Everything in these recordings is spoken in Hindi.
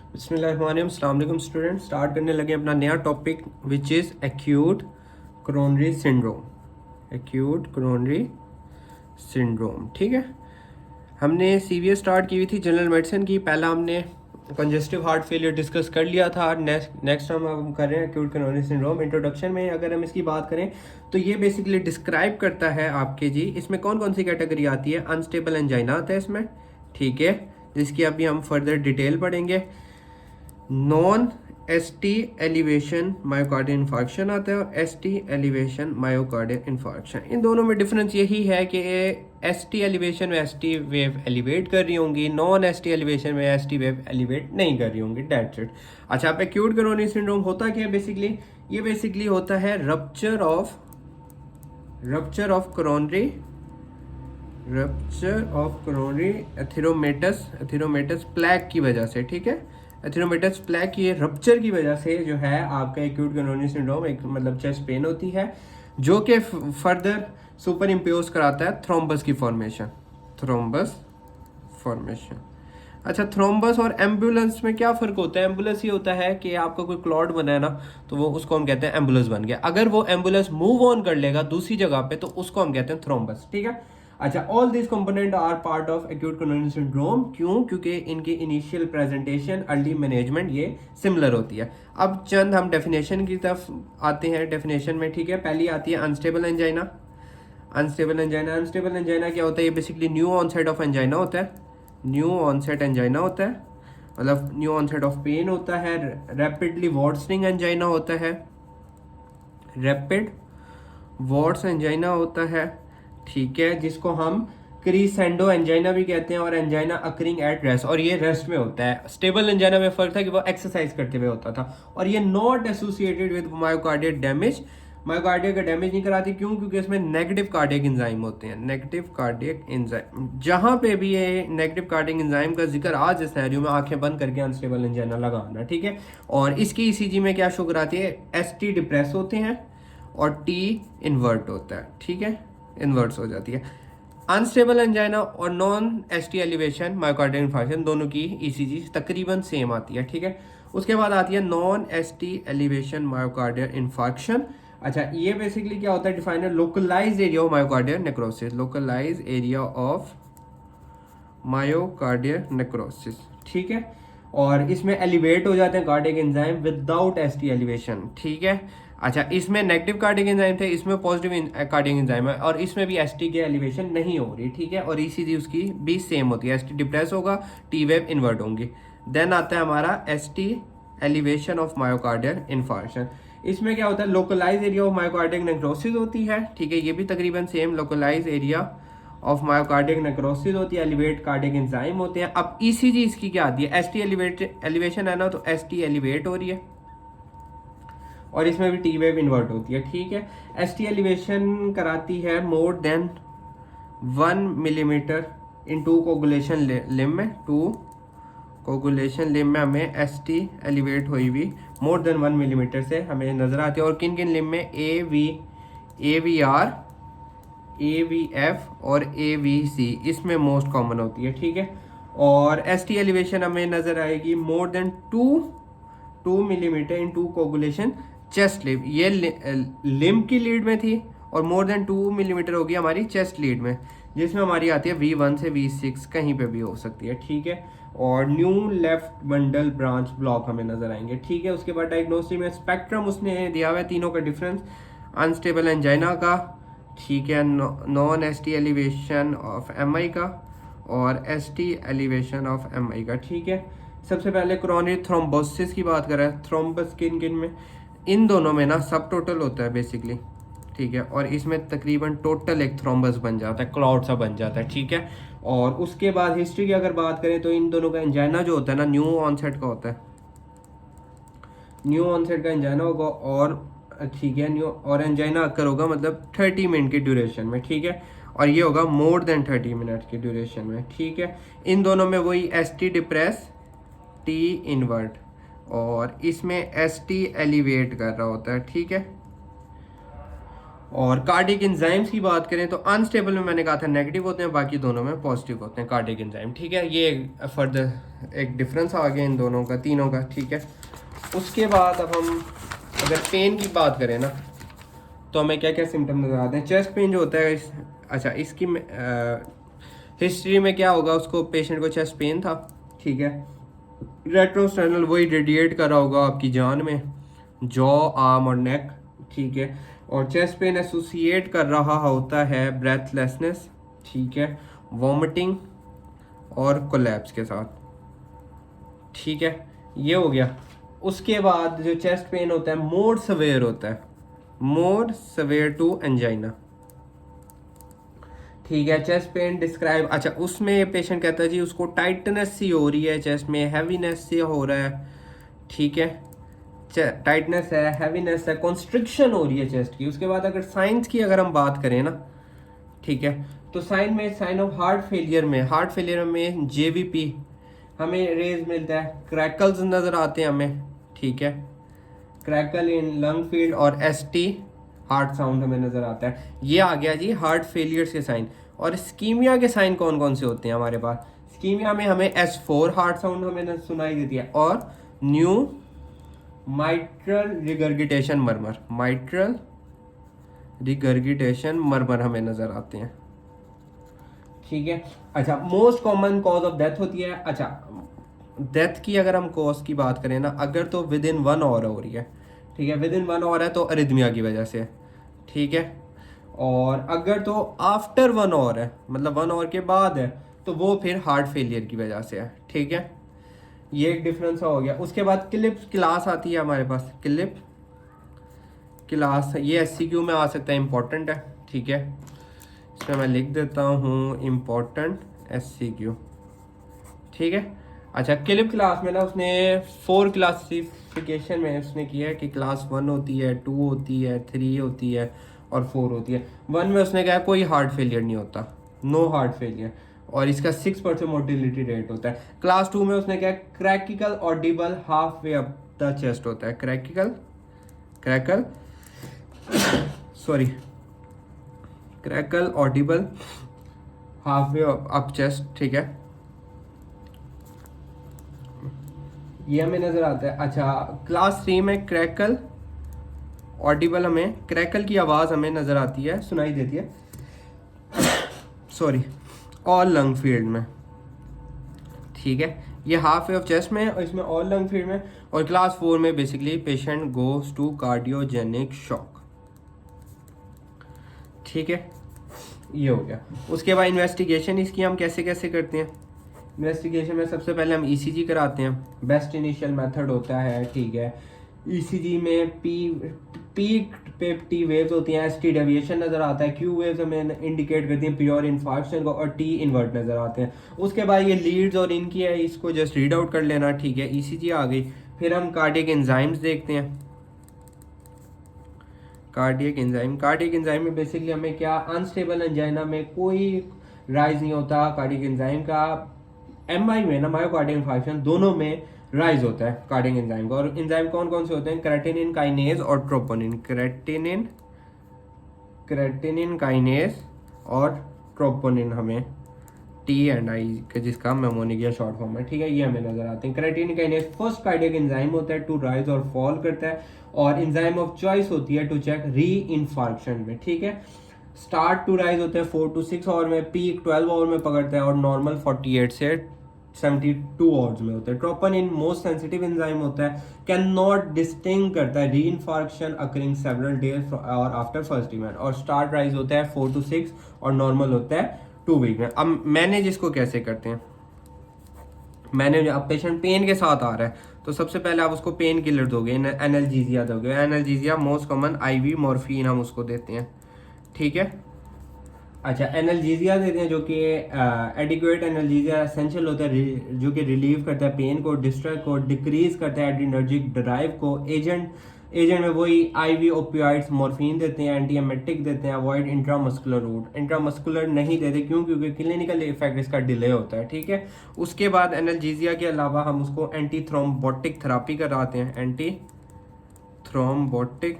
बिस्मिल्लाहिर्रहमानिर्रहीम। अस्सलाम वालेकुम स्टूडेंट। स्टार्ट करने लगे अपना नया topic which is acute coronary syndrome. Acute coronary syndrome, ठीक है। हमने सीवीएस स्टार्ट की हुई थी जनरल मेडिसिन की। पहला हमने कंजेस्टिव हार्ट फेलियर डिस्कस कर लिया था। नेक्स्ट हम कर रहे हैं एक्यूट कोरोनरी सिंड्रोम। इंट्रोडक्शन में अगर हम इसकी बात करें तो ये बेसिकली डिस्क्राइब करता है आपके जी इसमें कौन कौन सी कैटेगरी आती है। अनस्टेबल एंजाइना आता है इसमें, ठीक है, जिसकी अभी हम फर्दर डिटेल पढ़ेंगे। Non ST elevation myocardial infarction आता है और एसटी एलिवेशन मायोकार्डियल इन्फार्क्शन। इन दोनों में डिफरेंस यही है कि एसटी एलिवेशन में एसटी वेव एलिवेट कर रही होंगी, नॉन एसटी एलिवेशन में एसटी वेव एलिवेट नहीं कर रही होंगी। That's it. अच्छा, आप एक्यूट कोरोनरी सिंड्रोम होता क्या है बेसिकली? ये बेसिकली होता है rupture of coronary atheromatous plaque की वजह से, ठीक है। एथेरोमेटस प्लैक की रप्चर की वजह से जो है आपका एक्यूट कोरोनरी सिंड्रोम एक मतलब चेस्ट पेन होती है, जो कि फर्दर सुपर इम्पोज कराता है थ्रोम्बस की फॉर्मेशन। अच्छा, थ्रोम्बस और एम्बुलेंस में क्या फ़र्क होता है? एम्बुलेंस ये होता है कि आपका कोई क्लॉट बना है ना, तो वो उसको हम कहते हैं एम्बुलेंस बन गया। अगर वो एम्बुलेंस मूव ऑन कर लेगा दूसरी जगह पे तो उसको हम कहते हैं थ्रोम्बस, ठीक है। अच्छा, all this component are part of acute coronary syndrome. क्यों? क्योंकि इनकी इनिशियल प्रेजेंटेशन, अर्ली मैनेजमेंट ये सिमिलर होती है। अब चंद हम डेफिनेशन की तरफ आते हैं। डेफिनेशन में, ठीक है, पहली आती है अनस्टेबल एंजाइना। अनस्टेबल एंजाइना क्या होता है? ये basically new onset of angina होता है। न्यू ऑनसेट एंजाइना होता है, मतलब न्यू ऑनसेट ऑफ पेन होता है। रैपिडली वॉर्सनिंग एंजाइना होता है, रैपिड वॉर्स एंजाइना होता है, ठीक है, जिसको हम क्रीसेंडो एंजाइना भी कहते हैं और एंजाइना अकरिंग एट रेस्ट, और ये रेस्ट में होता है। स्टेबल एंजाइना में फर्क था कि वो एक्सरसाइज करते हुए होता था, और ये not associated with myocardial damage. Myocardium का डैमेज नहीं कराती। क्यों? क्योंकि इसमें नेगेटिव कार्डियक एंजाइम होते हैं। नेगेटिव कार्डियक एंजाइम, जहां पे भी ये नेगेटिव कार्डियक एंजाइम का जिक्र आज इस सिनेरियो में आंखें बंद करके अनस्टेबल एंजाइना लगाना, ठीक है। और इसकी ईसीजी में क्या शो कराती है? एसटी डिप्रेस होते हैं और टी इन्वर्ट होता है, ठीक है, इन्वर्ट्स हो जाती है। अनस्टेबल एंजाइना और non ST elevation myocardial infarction दोनों की ईसीजी तकरीबन सेम आती है, ठीक है। उसके बाद आती है non ST elevation myocardial infarction. अच्छा, ये बेसिकली क्या होता है? Definer localized area of myocardial necrosis. Localized area of myocardial necrosis, ठीक है। और इसमें एलिवेट हो जाते हैं cardiac enzyme without ST elevation, ठीक है। अच्छा, इसमें नेगेटिव कार्डियक एंजाइम थे, इसमें पॉजिटिव कार्डियक एंजाइम है, और इसमें भी एसटी की एलिवेशन नहीं हो रही, ठीक है। और ईसीजी उसकी भी सेम होती है, एसटी डिप्रेस होगा, टी वेव इन्वर्ट होंगी। देन आता है हमारा ST elevation of myocardial infarction. इसमें क्या होता है? Localise area of myocardial necrosis होती है, ठीक है। ये भी तकरीबन same localise area of myocardial necrosis होती है, एलिवेट कार्डियक एंजाइम होते हैं। अब ईसीजी इसकी क्या आती है? एसटी एलिवेशन है ना, तो एसटी एलिवेट हो रही है और इसमें भी टी वेव इन्वर्ट होती है, ठीक है। एसटी एलिवेशन कराती है more than 1 millimetre in two coagulation limb में। टू कोगुलेशन लिम में हमें एसटी एलिवेट हुई हुई मोर देन 1 मिलीमीटर से हमें नजर आती है। और किन किन लिम में? A V R, A V F और ए वी सी इसमें मोस्ट कॉमन होती है, ठीक है। और एस टी एलिवेशन हमें नजर आएगी more than 2 millimetre in two coagulation chest limb. ये लिम की लीड में थी और मोर देन 2 मिलीमीटर होगी हमारी चेस्ट लीड में, जिसमें हमारी आती है V1 से V6, कहीं पे भी हो सकती है, ठीक है। और new left bundle branch block हमें नजर आएंगे, ठीक है। उसके बाद डायग्नोस्टिक में स्पेक्ट्रम उसने दिया हुआ है तीनों का डिफरेंस। अनस्टेबल एंजाइना का, ठीक है, non ST elevation of MI का और एसटी एलिवेशन ऑफ एमआई का, ठीक है। सबसे पहले कोरोनरी थ्रोम्बोसिस की बात करें। थ्रोम्बस किन किन में? इन दोनों में ना सब टोटल होता है बेसिकली, ठीक है। और इसमें तकरीबन टोटल एक थ्रोम्बस बन जाता है, क्लॉट सा बन जाता है, ठीक है। और उसके बाद हिस्ट्री की अगर बात करें तो इन दोनों का एंजाइना जो होता है ना, न्यू ऑनसेट का होता है। न्यू ऑनसेट का एंजाइना होगा और, ठीक है, न्यू और एंजाइना अकर होगा मतलब 30 मिनट की ड्यूरेशन में, ठीक है। और ये होगा मोर देन 30 मिनट की ड्यूरेशन में, ठीक है। इन दोनों में वही S T depress, T invert, और इसमें एस टी एलिवेट कर रहा होता है, ठीक है। और कार्डिक एंजाइम्स की बात करें तो अनस्टेबल में मैंने कहा था नेगेटिव होते हैं, बाकी दोनों में पॉजिटिव होते हैं कार्डिक एंजाइम, ठीक है। ये फर्दर एक डिफरेंस आ गया इन दोनों का, तीनों का, ठीक है। उसके बाद अब हम अगर पेन की बात करें ना, तो हमें क्या क्या सिम्टम नज़र आते हैं। चेस्ट पेन जो होता है अच्छा इसकी हिस्ट्री में क्या होगा, उसको पेशेंट को चेस्ट पेन था, ठीक है। रेट्रोस्टेरनल वही रेडिएट कर रहा होगा आपकी जान में, जॉ, आर्म और नेक, ठीक है। और चेस्ट पेन एसोसिएट कर रहा होता है ब्रेथलेसनेस, ठीक है, वॉमिटिंग और कोलैप्स के साथ, ठीक है। ये हो गया। उसके बाद जो चेस्ट पेन होता है मोर सवेयर होता है, मोर सवेयर टू एंजाइना, ठीक है। चेस्ट पेन डिस्क्राइब, अच्छा उसमें पेशेंट कहता है जी उसको टाइटनेस सी हो रही है चेस्ट में, हैवीनेस सी हो रहा है, ठीक है। टाइटनेस है, हैवीनेस है, कॉन्स्ट्रिक्शन हो रही है चेस्ट की। उसके बाद अगर साइंस की अगर हम बात करें ना, ठीक है, तो साइन में साइन ऑफ हार्ट फेलियर में, हार्ट फेलियर में जेवीपी हमें रेज मिलता है, क्रैकल्स नज़र आते हैं हमें, ठीक है, क्रैकल इन लंग फील्ड, और एसटी हार्ट साउंड हमें नज़र आता है। ये आ गया जी हार्ट फेलियर्स के साइन। और स्कीमिया के साइन कौन कौन से होते हैं हमारे पास। स्कीमिया में हमें S4 हार्ट साउंड हमें सुनाई देती है, और new mitral regurgitation murmur, mitral regurgitation murmur हमें नज़र आते हैं, ठीक है। अच्छा most common cause of death होती है, अच्छा डेथ की अगर हम कॉज की बात करें ना, अगर तो विद इन 1 आवर हो रही है, ठीक है, विद इन 1 आवर है तो अरिथमिया की वजह से, ठीक है। और अगर तो आफ्टर 1 आवर है, मतलब 1 आवर के बाद है, तो वो फिर हार्ट फेलियर की वजह से है, ठीक है। ये एक डिफरेंस हो गया। उसके बाद क्लिप क्लास आती है हमारे पास, क्लिप क्लास, ये SCQ में आ सकता है, इंपॉर्टेंट है, ठीक है। इसमें मैं लिख देता हूँ इम्पोर्टेंट SCQ, ठीक है। अच्छा क्लिप क्लास में ना उसने 4 क्लासिफिकेशन में उसने किया है कि क्लास 1 होती है, 2 होती है, 3 होती है और 4 होती है। 1 में उसने कहा कोई हार्ट फेलियर नहीं होता, नो हार्ट फेलियर, और इसका 6% मोर्टिलिटी रेट होता है। क्लास 2 में उसने कहा crackle audible half way up the chest होता है, crackle sorry crackle audible half way up chest, ठीक है, ये हमें नज़र आता है। अच्छा क्लास 3 में क्रैकल ऑडिबल, हमें क्रैकल की आवाज़ हमें नज़र आती है, सुनाई देती है, सॉरी, ऑल लंग फील्ड में, ठीक है। ये हाफ वे ऑफ चेस्ट में और इसमें ऑल लंग फील्ड में। और क्लास 4 में basically patient goes to cardiogenic shock, ठीक है, ये हो गया। उसके बाद इन्वेस्टिगेशन इसकी हम कैसे कैसे करते हैं। इन्वेस्टिगेशन में सबसे पहले हम ECG कराते हैं, बेस्ट इनिशियल मेथड होता है, ठीक है। ECG में पीक पे T वेव्स होती हैं, ST डेविएशन नज़र आता है, Q वेव्स हमें इंडिकेट करती हैं प्योर इन्फार्क्शन को, और T इन्वर्ट नज़र आते हैं। उसके बाद ये लीड्स और इनकी है, इसको जस्ट रीड आउट कर लेना, ठीक है। ECG आ गई, फिर हम कार्डियक एंजाइम्स देखते हैं। कार्डियक एंजाइम में बेसिकली हमें क्या, अनस्टेबल एंजाइना में कोई राइज नहीं होता कार्डियक एंजाइम का, MI में ना मायोकार्डियल इन्फार्क्शन, दोनों में राइज होता है कार्डियक एंजाइम का। और एंजाइम कौन कौन से होते हैं, क्रेटिनिन काइनेज और ट्रोपोनिन, क्रेटिनिन काइनेज और ट्रोपोनिन हमें T&I जिसका मेमोनिक या शॉर्ट फॉर्म है, ठीक है, ये हमें नजर आते हैं। Creatinine kinase first cardiac enzyme होता है टू राइज और फॉल करता है, और एंजाइम ऑफ चॉइस होती है टू चेक री इन्फार्क्शन में, ठीक है। स्टार्ट टू राइज होते हैं 4 to 6 आवर में, पीक 12 आवर में पकड़ता है, और नॉर्मल 48 से 72 आवर्स में होता है। ट्रोपोनिन मोस्ट सेंसिटिव एंजाइम होता है, कैन नॉट डिस्टिंग करता है री इन्फार्क्शन अकरिंग सेवरल डेज और आफ्टर फर्स्ट इवेंट। और स्टार्ट राइज होता है 4 to 6 और नॉर्मल होता है 2 वीक में। अब मैनेज इसको कैसे करते हैं, मैंने अब पेशेंट पेन के साथ आ रहा है तो सबसे पहले आप उसको पेन किलर दोगे, एनाल्जीजिया दोगे। एनाल्जीजिया मोस्ट कॉमन IV मॉर्फिन हम उसको देते हैं, ठीक है। अच्छा एनाल्जीजिया देते हैं जो कि एडिक्वेट एनाल्जीजिया एसेंशियल होता है, जो कि रिलीव करता है पेन को, डिस्ट्रैक्ट को, डिक्रीज करता है एड्रिनर्जिक ड्राइव को। एजेंट में वही IV ओपियाइड्स मॉर्फिन देते हैं, एंटीएमेटिक देते हैं, अवॉइड इंट्रामस्कुलर रूट। इंट्रामस्कुलर नहीं देते क्यों, क्योंकि क्लिनिकल इफेक्ट इसका डिले होता है, ठीक है। उसके बाद एनाल्जीजिया के अलावा हम उसको एंटी थ्रोम्बोटिक थेरापी कराते हैं, एंटी थ्रोम्बोटिक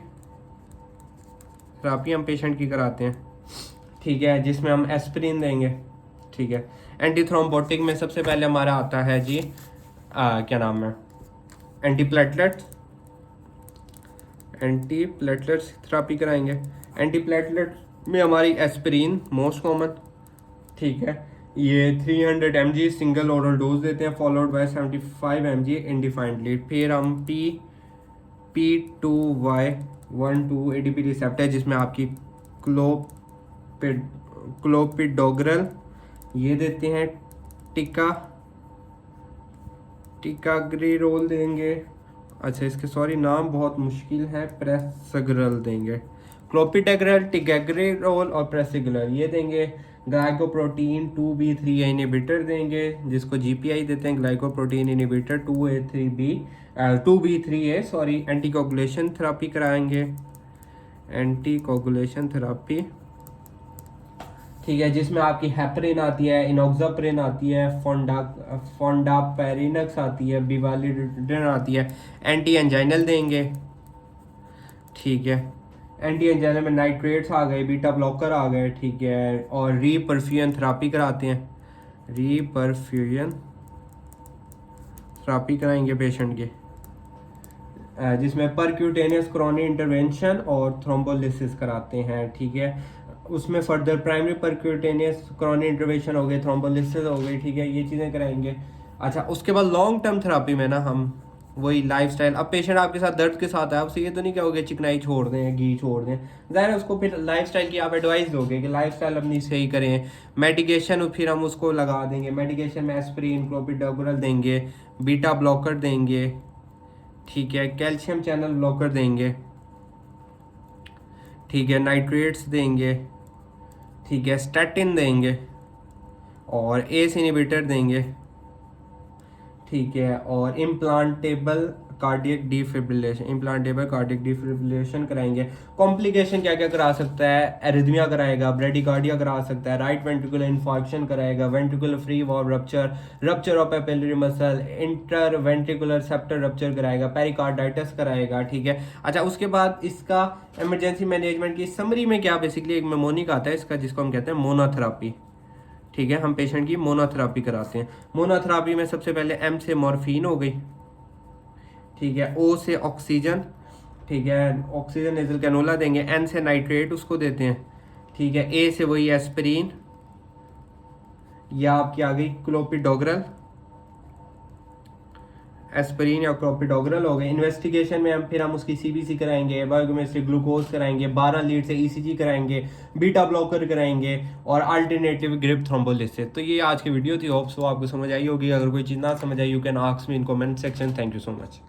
थेरापी हम पेशेंट की कराते हैं, ठीक है, जिसमें हम एस्पिरिन देंगे, ठीक है। एंटी थ्रोम्बोटिक में सबसे पहले हमारा आता है जी क्या नाम है, एंटी प्लेटलेट्स थेरापी कराएंगे। एंटी प्लेटलेट में हमारी एस्पिरिन मोस्ट कॉमन, ठीक है, ये 300 mg सिंगल ओरल डोज देते हैं, फॉलोड बाय 75 mg इंडिफाइंडली। फिर हम P2Y12 ADP रिसेप्टर जिसमें आपकी क्लोपिडोग्रल ये देते हैं, टिकाग्रिरोल देंगे, अच्छा इसके सॉरी नाम बहुत मुश्किल है, प्रेसग्रल देंगे, क्लोपिडेग्रल, टिकाग्रिरोल और प्रेसग्रल ये देंगे। ग्लाइकोप्रोटीन 2B3 इनहिबिटर देंगे जिसको GPI देते हैं, glycoprotein inhibitor 2B3A sorry. Anticoagulation therapy कराएंगे, एंटीकोगुलेशन थेरापी, ठीक है, जिसमें आपकी हेपरिन आती है, इनोक्साप्रिन आती है, फोंडापेरिनक्स आती है, बिवालिडिन आती है। एंटी एंजाइनल देंगे, ठीक है, एंटी एंजाइनल में नाइट्रेट्स आ गए, बीटा ब्लॉकर आ गए, ठीक है, और रीपरफ्यूजन थेरापी कराते हैं, रीपरफ्यूजन थेरापी कराएंगे पेशेंट के, जिसमें परक्यूटेनियस कोरोनरी इंटरवेंशन और थ्रोम्बोलिसिस कराते हैं, ठीक है। उसमें further primary percutaneous coronary intervention हो गई, थ्रोम्बोलिसिस हो गई, ठीक है, ये चीज़ें कराएंगे। अच्छा, उसके बाद लॉन्ग टर्म थेरापी में ना हम वही लाइफस्टाइल, अब पेशेंट आपके साथ दर्द के साथ है, आपसे ये तो नहीं कहोगे चिकनाई छोड़ दें, घी छोड़ दें, ज़ाहिर है उसको फिर लाइफस्टाइल की आप एडवाइस दोगे कि लाइफस्टाइल अपनी सही करें। मेडिकेशन फिर हम उसको लगा देंगे, मेडिकेशन में एस्पिरिन, क्लोपिडोग्रल देंगे, बीटा ब्लॉकर देंगे, ठीक है, कैल्शियम चैनल ब्लॉकर देंगे, ठीक है, नाइट्रेट्स देंगे, ठीक है, स्टैटिन देंगे और एस इनहिबिटर देंगे, ठीक है, और इम्प्लांटेबल कार्डियक डिफिब्रिलेशन कराएंगे। कॉम्प्लिकेशन क्या क्या करा सकता है, एरिथमिया कराएगा, ब्रेडिकार्डिया करा सकता है, राइट वेंट्रिकुलर इन्फॉर्क्शन कराएगा, ventricular free valve rupture of papillary muscle, inter ventricular sceptre rupture कराएगा, पेरिकार्डाइटिस कराएगा, ठीक है। अच्छा, उसके बाद इसका इमरजेंसी मैनेजमेंट की समरी में क्या बेसिकली एक मेमोनिक आता है इसका, जिसको हम कहते हैं मोनोथेरापी, ठीक है, हम पेशेंट की मोनोथेरापी कराते हैं। मोनोथेरापी में सबसे पहले M से मॉर्फिन हो गई, ठीक है, O से ऑक्सीजन, ठीक है, ऑक्सीजन नेजल कैनोला देंगे, N से नाइट्रेट उसको देते हैं, ठीक है, A से वही एस्पिरिन, या आपकी आ गई क्लोपिडोग्रल, एस्पिरिन या क्लोपिडोग्रल हो गए। इन्वेस्टिगेशन में हम उसकी CBC कराएंगे, बायोकेमिस्ट्री ग्लूकोज कराएंगे, 12 लीड से ECG कराएंगे, बीटा ब्लॉकर कराएंगे और अल्टरनेटिव ग्रिप थ्रोम्बोलिसिस। तो ये आज की वीडियो थी, होप सो आपको समझ आई होगी। अगर कोई चीज़ ना समझ आई, you can ask me in comment section. Thank you so much.